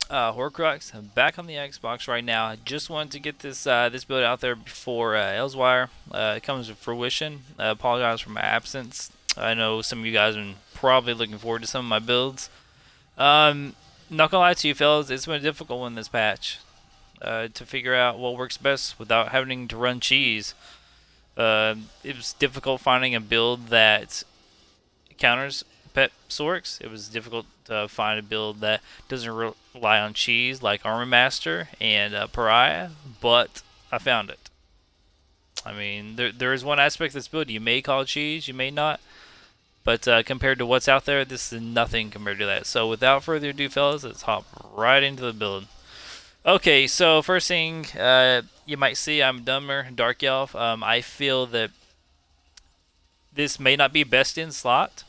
Horcrux, I'm back on the Xbox right now. I just wanted to get this build out there before Elsewire comes to fruition. I apologize for my absence. I know some of you guys have been probably looking forward to some of my builds. Um, Not gonna lie to you, fellas, it's been a difficult one this patch to figure out what works best without having to run cheese. It was difficult finding a build that counters pet sorks. It was difficult to find a build that doesn't rely on cheese like Armor Master and Pariah, but I found it. I mean, there is one aspect of this build you may call cheese, you may not, but compared to what's out there, this is nothing compared to that. So without further ado, fellas, let's hop right into the build. Okay, so first thing you might see, I'm Dumber Dark Elf. I feel that this may not be best in slot,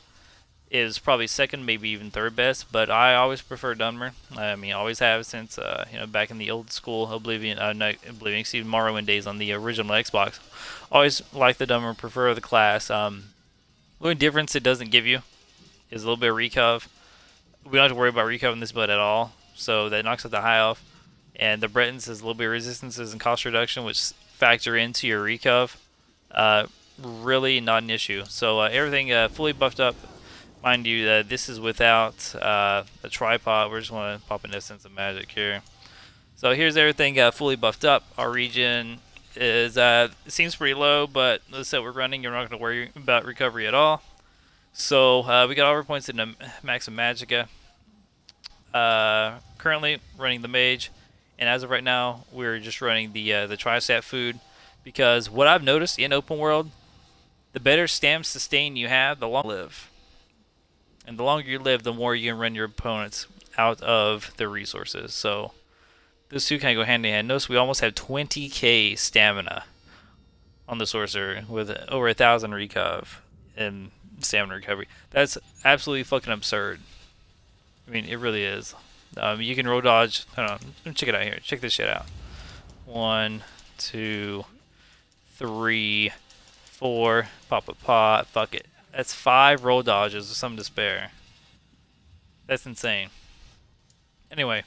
is probably second, maybe even third best, but I always prefer Dunmer. I mean, always have since back in the old school Oblivion, not Oblivion, excuse me, Morrowind days on the original Xbox. Always like the Dunmer, prefer the class. The only difference it doesn't give you is a little bit of recov. We don't have to worry about recov in this build at all, so that knocks out the high elf. And the Bretons is a little bit of resistances and cost reduction, which factor into your recov. Really not an issue. So everything fully buffed up. Mind you, this is without a tripod. We just want to pop an Essence of Magic here. So here's everything fully buffed up. Our region is it seems pretty low, but let's say we're running. You're not going to worry about recovery at all. So we got all our points in the Max of Magicka. Currently running the Mage, and as of right now, we're just running the Tri-Stat food because what I've noticed in open world, the better stam sustain you have, the longer you live. And the longer you live, the more you can run your opponents out of their resources. So those two kind of go hand in hand. Notice we almost have 20k stamina on the sorcerer with over 1,000 recov and stamina recovery. That's absolutely fucking absurd. I mean, it really is. You can roll dodge. Hold on, check it out here. Check this shit out. 1, 2, 3, 4. Pop a pot. Fuck it. That's 5 roll dodges with some despair. That's insane. Anyway,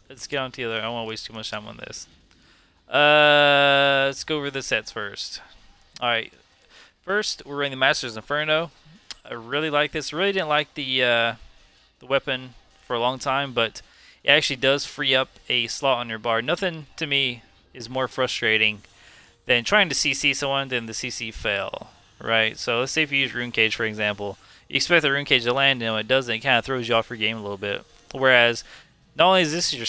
let's get on to the other. I don't want to waste too much time on this. Let's go over the sets first. Alright. First, we're running the Master's Inferno. I really like this. Really didn't like the weapon for a long time, but it actually does free up a slot on your bar. Nothing to me is more frustrating than trying to CC someone than the CC fail. Right, so let's say if you use Rune Cage for example, you expect the Rune Cage to land, and when it doesn't, it kind of throws you off your game a little bit. Whereas, not only is this your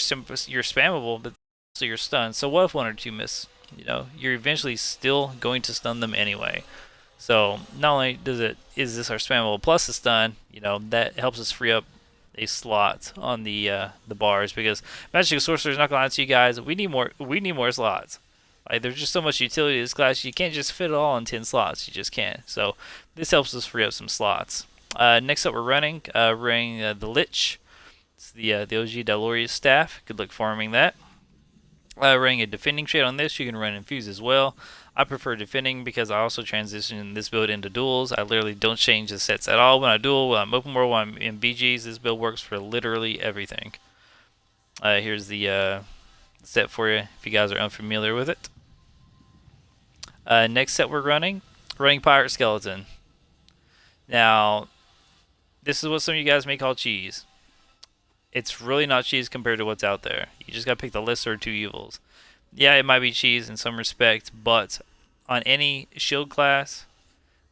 spammable, but also you're stunned. So what if one or two miss? You know, you're eventually still going to stun them anyway. So not only is this our spammable plus the stun, you know, that helps us free up a slot on the bars because Magicka Sorcerer is not gonna lie to you guys. We need more slots. Like, there's just so much utility to this class, you can't just fit it all in 10 slots. You just can't. So this helps us free up some slots. Next up, we're running the Lich. It's the OG Daloria's staff. Good luck farming that. Running a defending trait on this. You can run infuse as well. I prefer defending because I also transition this build into duels. I literally don't change the sets at all when I duel. When I'm open world, when I'm in BGs, this build works for literally everything. Here's the set for you if you guys are unfamiliar with it. Next set we're running Pirate Skeleton. Now, this is what some of you guys may call cheese. It's really not cheese compared to what's out there. You just gotta pick the lesser of two evils. Yeah, it might be cheese in some respect, but on any shield class,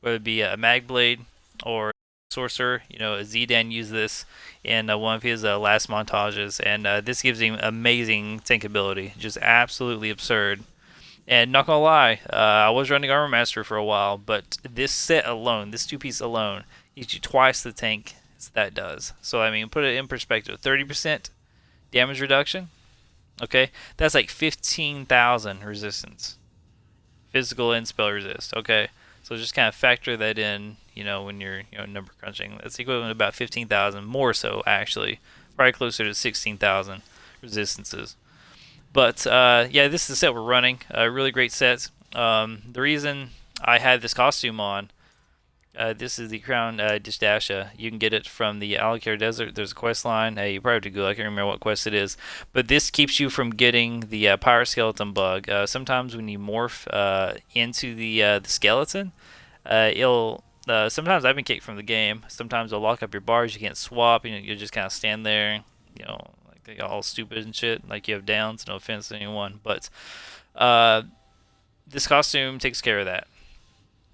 whether it be a mag blade or sorcerer, you know, Zidane used this in one of his last montages, and this gives him amazing tank ability, just absolutely absurd. And not gonna lie, I was running Armor Master for a while, but this set alone, this two-piece alone, gives you twice the tank that does. So I mean, put it in perspective: 30% damage reduction. Okay, that's like 15,000 resistance, physical and spell resist. Okay, so just kind of factor that in. You know, when you're number crunching, that's equivalent to about 15,000, more so actually, probably closer to 16,000 resistances. But yeah, this is the set we're running. Really great set. The reason I had this costume on This is the Crown Dishdasha. You can get it from the Alakir Desert. There's a quest line. You probably have to go. I can't remember what quest it is. But this keeps you from getting the Pirate Skeleton bug. Sometimes when you morph into the skeleton, it'll... sometimes I've been kicked from the game. Sometimes they'll lock up your bars. You can't swap. You just kind of stand there, like all stupid and shit. Like you have downs. No offense to anyone. But this costume takes care of that.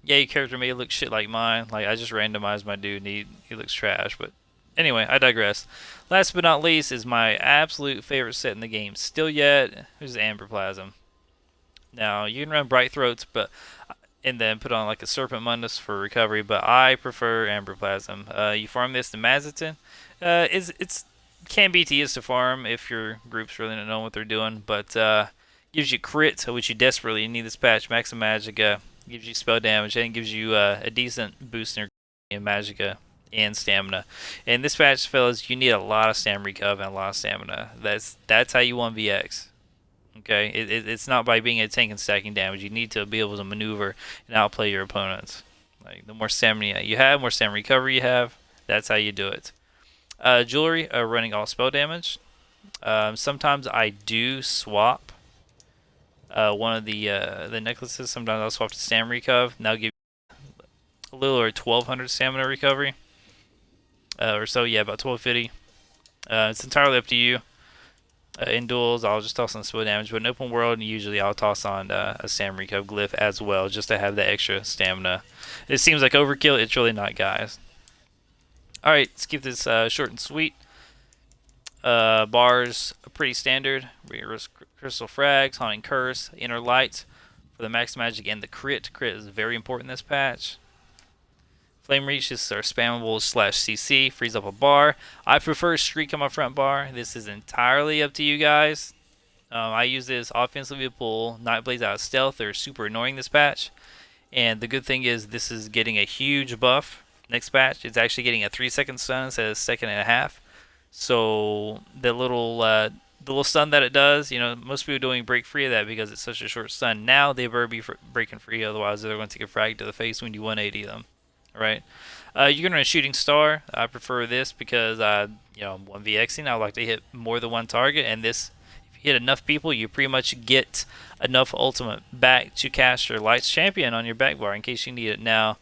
Yeah, your character may look shit like mine. Like I just randomized my dude and he looks trash, but anyway, I digress. Last but not least is my absolute favorite set in the game still yet, which is Amber Plasm. Now you can run Bright Throats, but and then put on like a Serpent Mundus for recovery, but I prefer Amber Plasm. You farm this in Mazzotin. It's can be tedious to farm if your groups really don't know what they're doing, but gives you crit, which you desperately need this patch. Max Magicka gives you spell damage and gives you a decent boost in Magicka and stamina. In this patch, fellas, you need a lot of stamina recover and a lot of stamina. That's how you 1vx. Okay, it's not by being a tank and stacking damage. You need to be able to maneuver and outplay your opponents. Like the more stamina you have, more stamina recovery you have. That's how you do it. Jewelry, running all spell damage. Sometimes I do swap one of the necklaces. Sometimes I'll swap to stamina recover, and that'll give you a little over 1200 stamina recovery, or so. Yeah, about 1250. It's entirely up to you. In duels, I'll just toss on spell damage, but in open world, usually I'll toss on a stamina recover glyph as well, just to have that extra stamina. It seems like overkill. It's really not, guys. All right, let's keep this short and sweet. Bars are pretty standard. Crystal Frags, Haunting Curse, Inner Light for the max magic and the crit. Crit is very important in this patch. Flame Reach is our spammable /CC, frees up a bar. I prefer Streak on my front bar. This is entirely up to you guys. I use this offensively to pull Nightblades out of stealth. They're super annoying this patch. And the good thing is this is getting a huge buff. Next patch, it's actually getting a 3-second stun instead of a second and a half. So the little stun that it does, most people doing break free of that because it's such a short stun. Now they better be breaking free, otherwise they're going to take a frag to the face when you 180 them. Alright. You can run a Shooting Star. I prefer this because, 1vxing, I like to hit more than one target, and this, if you hit enough people, you pretty much get enough ultimate back to cast your Lights Champion on your back bar in case you need it. Now,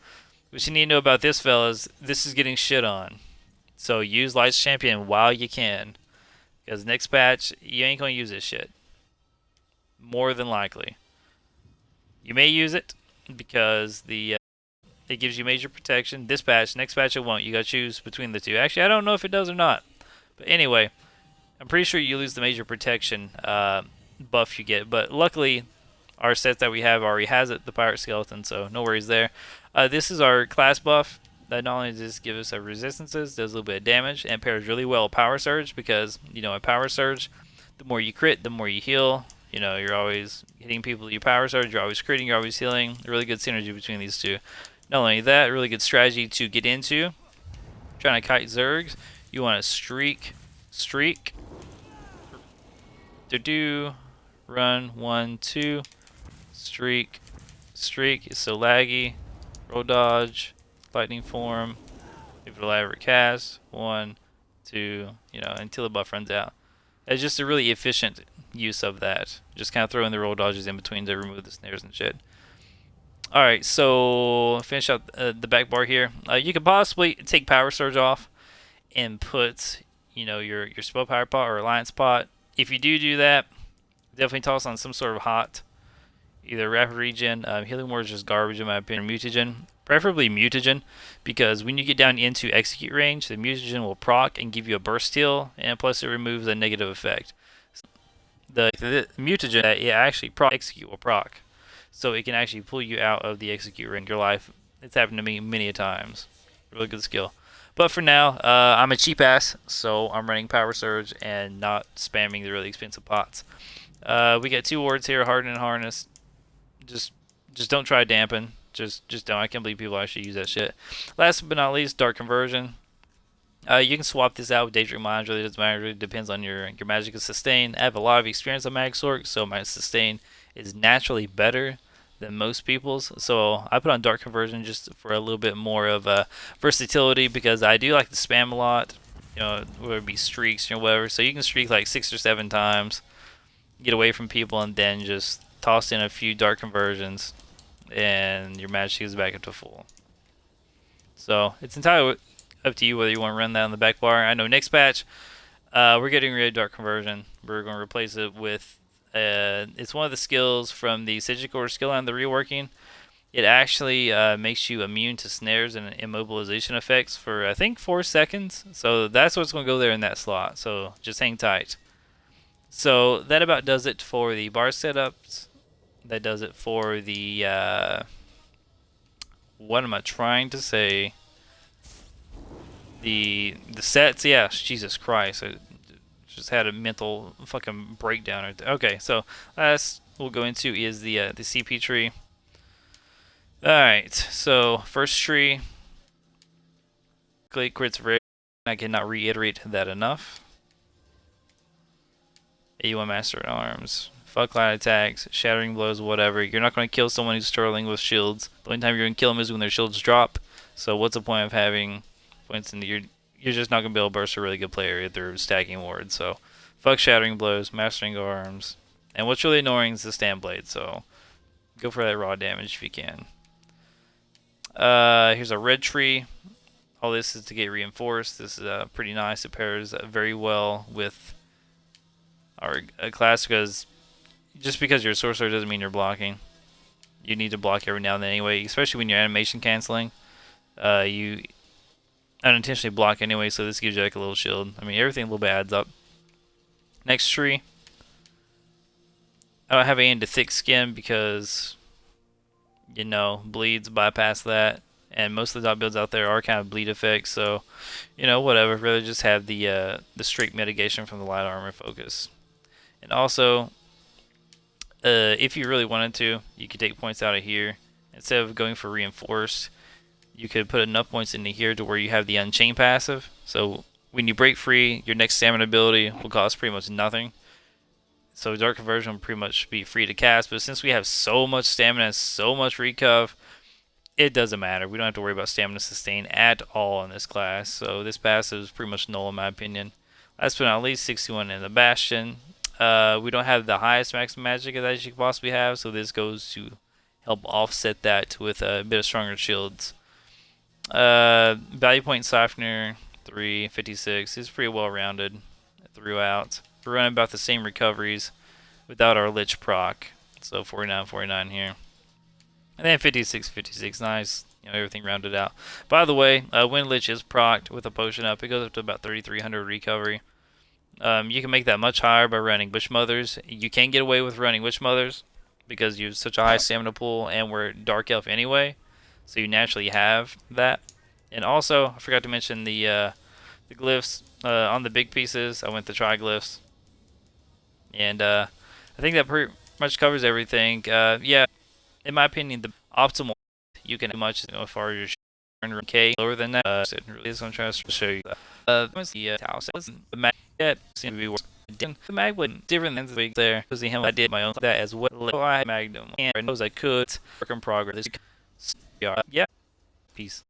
what you need to know about this, fellas, this is getting shit on. So use Lights Champion while you can. Because next patch, you ain't going to use this shit. More than likely. You may use it because it gives you major protection. This patch, next patch it won't. You got to choose between the two. Actually, I don't know if it does or not. But anyway, I'm pretty sure you lose the major protection buff you get. But luckily, our set that we have already has it, the Pirate Skeleton, so no worries there. This is our class buff. That not only does this give us resistances, does a little bit of damage, and pairs really well with Power Surge because, in Power Surge, the more you crit, the more you heal. You're always hitting people with your Power Surge, you're always critting, you're always healing. Really good synergy between these two. Not only that, really good strategy to get into. Trying to kite Zergs, you want to streak, run, 1, 2, streak, it's so laggy, roll dodge, lightning form, if it'll ever cast, 1, 2, until the buff runs out. It's just a really efficient use of that. Just kind of throwing the roll dodges in between to remove the snares and shit. Alright, so finish out the back bar here. You could possibly take Power Surge off and put, your Spell Power Pot or Alliance Pot. If you do that, definitely toss on some sort of hot. Either Rapid Regen, Healing Word is just garbage in my opinion, Mutagen. Preferably Mutagen, because when you get down into execute range, the Mutagen will proc and give you a burst heal, and plus it removes a negative effect. The Mutagen, it actually execute will proc. So it can actually pull you out of the execute range in your life. It's happened to me many a times. Really good skill. But for now, I'm a cheap ass, so I'm running Power Surge and not spamming the really expensive pots. We got 2 wards here, Harden and Harness. Just don't try Dampen. Just don't. I can't believe people actually use that shit. Last but not least, Dark Conversion. You can swap this out with Daedric Mind. Really doesn't matter. It really depends on your Magicka Sustain. I have a lot of experience on Magsork, so my Sustain is naturally better than most people's. So I put on Dark Conversion just for a little bit more of versatility, because I do like to spam a lot. You know, whether it be streaks or whatever. So you can streak like 6 or 7 times, get away from people, and then just toss in a few Dark Conversions, and your magic is back up to full. So it's entirely up to you whether you want to run that on the back bar. I know next patch, we're getting rid of Dark Conversion. We're going to replace it with, it's one of the skills from the Sigil skill line, the reworking. It actually makes you immune to snares and immobilization effects for, I think, 4 seconds. So that's what's going to go there in that slot. So just hang tight. So that about does it for the bar setups. That does it for the, what am I trying to say? The sets, yeah, Jesus Christ. I just had a mental fucking breakdown right there. Okay, so last we'll go into is the CP tree. Alright, so first tree, Clay crits rare. I cannot reiterate that enough. 81 Master at Arms. Fuck light attacks, shattering blows, whatever. You're not going to kill someone who's sterling with shields. The only time you're going to kill them is when their shields drop. So what's the point of having points in the... You're just not going to be able to burst a really good player if they're stacking wards. So fuck shattering blows, mastering arms. And what's really annoying is the stand blade. So go for that raw damage if you can. Here's a red tree. All this is to get reinforced. This is pretty nice. It pairs very well with our class, because just because you're a sorcerer doesn't mean you're blocking. You need to block every now and then anyway, especially when you're animation canceling. You unintentionally block anyway, so this gives you like a little shield. I mean, everything a little bit adds up. Next tree. I don't have any into thick skin because, you know, bleeds bypass that. And most of the top builds out there are kind of bleed effects, so, you know, whatever. Rather just have the streak mitigation from the light armor focus. And also, if you really wanted to, you could take points out of here. Instead of going for reinforced, you could put enough points into here to where you have the Unchained passive. So when you break free, your next stamina ability will cost pretty much nothing. So Dark Conversion will pretty much be free to cast. But since we have so much stamina and so much recov, it doesn't matter. We don't have to worry about stamina sustain at all in this class. So this passive is pretty much null in my opinion. Last but not least, 61 in the Bastion. We don't have the highest maximum magic that you could possibly have, so this goes to help offset that with a bit of stronger shields. Value point Siphoner 356 is pretty well rounded throughout. We're running about the same recoveries without our Lich proc, so 49 here. And then 56, nice. You know, everything rounded out. By the way, when Lich is procced with a potion up, it goes up to about 3,300 recovery. You can make that much higher by running Witch Mothers. You can get away with running Witch Mothers because you have such a high stamina pool, and we're Dark Elf anyway, so you naturally have that. And also, I forgot to mention the glyphs on the big pieces. I went the triglyphs, and I think that pretty much covers everything. Yeah, in my opinion, the optimal you can do much, you know, as far as your K lower than that. Really is going to try to show you. The house the mag seemed to be worse. The mag was different than the big there. Because I did my own that as well. I had Magnum and I knows I could work in progress. Yeah, peace.